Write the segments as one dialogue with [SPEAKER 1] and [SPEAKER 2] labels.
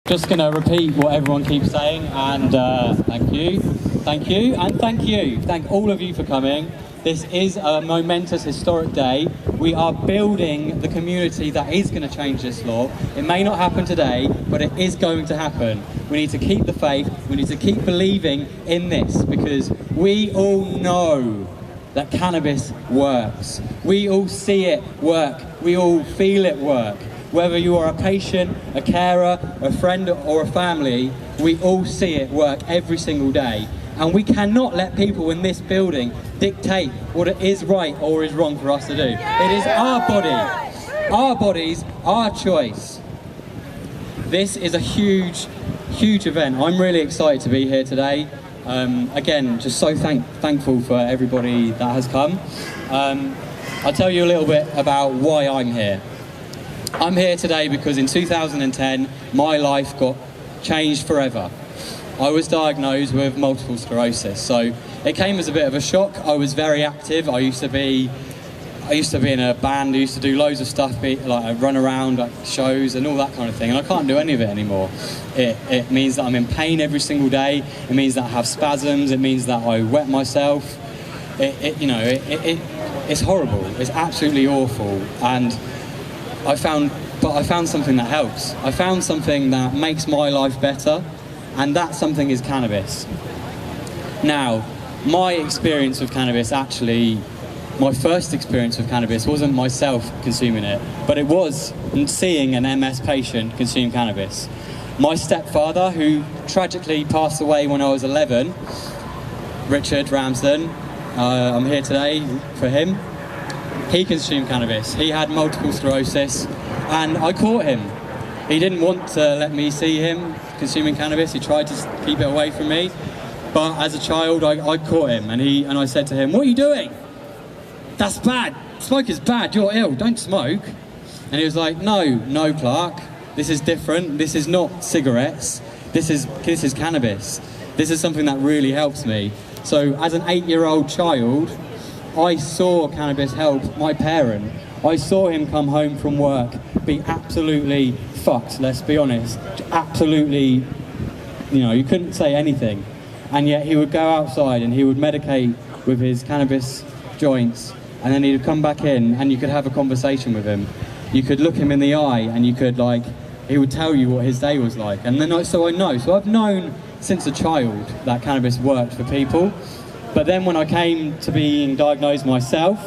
[SPEAKER 1] Just going to repeat what everyone keeps saying, and thank you, and thank you. Thank all of you for coming. This is a momentous, historic day. We are building the community that is going to change this law. It may not happen today, but it is going to happen. We need to keep the faith. We need to keep believing in this, because we all know that cannabis works. We all see it work. We all feel it work. Whether you are a patient, a carer, a friend or a family, we all see it work every single day. And we cannot let people in this building dictate what it is right or is wrong for us to do. It is our body, our bodies, our choice. This is a huge, huge event. I'm really excited to be here today. Again, just so thankful for everybody that has come. I'll tell you a little bit about why I'm here. I'm here today because in 2010, my life got changed forever. I was diagnosed with multiple sclerosis, so it came as a bit of a shock. I was very active. I used to be in a band. I used to do loads of stuff, like I run around at shows and all that kind of thing, and I can't do any of it anymore. It means that I'm in pain every single day. It means that I have spasms. It means that I wet myself. It's horrible. It's absolutely awful. And I found something that helps. I found something that makes my life better, and that something is cannabis. Now, my experience with cannabis, actually, my first experience with cannabis wasn't myself consuming it, but it was seeing an MS patient consume cannabis. My stepfather, who tragically passed away when I was 11, Richard Ramsden, I'm here today for him. He consumed cannabis. He had multiple sclerosis, and I caught him. He didn't want to let me see him consuming cannabis. He tried to keep it away from me, but as a child, I caught him, and I said to him, "What are you doing? That's bad. Smoke is bad. You're ill. Don't smoke." And he was like, "No, Clark. This is different. This is not cigarettes. This is cannabis. This is something that really helps me." So, as an 8-year-old child, I saw cannabis help my parent. I saw him come home from work, be absolutely fucked, let's be honest. Absolutely, you couldn't say anything. And yet he would go outside and he would medicate with his cannabis joints, and then he would come back in and you could have a conversation with him. You could look him in the eye and you could he would tell you what his day was like. And then so I've known since a child that cannabis worked for people. But then when I came to being diagnosed myself,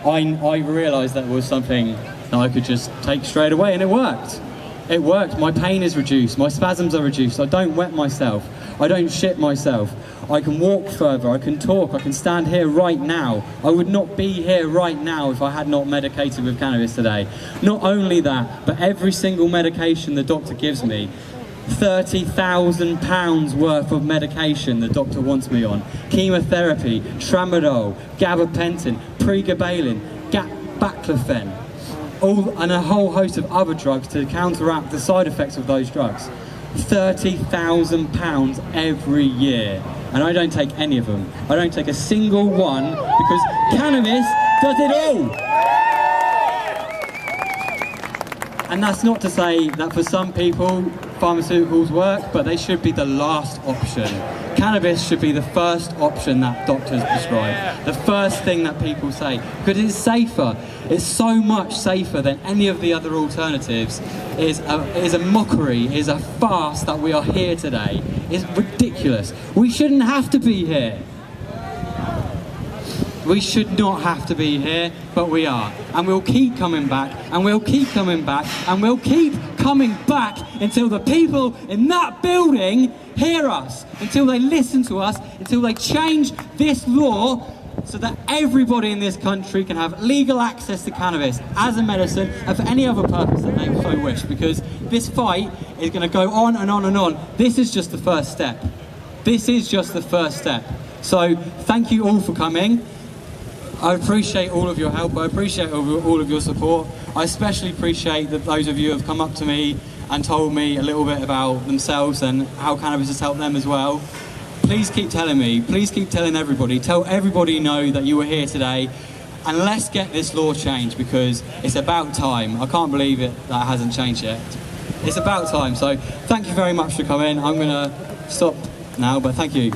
[SPEAKER 1] I realised that it was something that I could just take straight away, and it worked. It worked. My pain is reduced, my spasms are reduced, I don't wet myself, I don't shit myself, I can walk further, I can talk, I can stand here right now. I would not be here right now if I had not medicated with cannabis today. Not only that, but every single medication the doctor gives me, £30,000 worth of medication the doctor wants me on. Chemotherapy, tramadol, gabapentin, pregabalin, baclofen, and a whole host of other drugs to counteract the side effects of those drugs. £30,000 every year. And I don't take any of them. I don't take a single one, because cannabis does it all. And that's not to say that for some people pharmaceuticals work, but they should be the last option. Cannabis should be the first option that doctors prescribe, the first thing that people say, because it's safer. It's so much safer than any of the other alternatives. It is a mockery, it is a farce that we are here today. It's ridiculous. We shouldn't have to be here. We should not have to be here, but we are. And we'll keep coming back, and we'll keep coming back, and we'll keep coming back until the people in that building hear us, until they listen to us, until they change this law so that everybody in this country can have legal access to cannabis as a medicine and for any other purpose that they so wish, because this fight is going to go on and on and on. This is just the first step. This is just the first step. So thank you all for coming. I appreciate all of your help. I appreciate all of your support. I especially appreciate that those of you who have come up to me and told me a little bit about themselves and how cannabis has helped them as well. Please keep telling me. Please keep telling everybody. Tell everybody you know that you were here today. And let's get this law changed, because it's about time. I can't believe it that it hasn't changed yet. It's about time. So thank you very much for coming. I'm going to stop now, but thank you.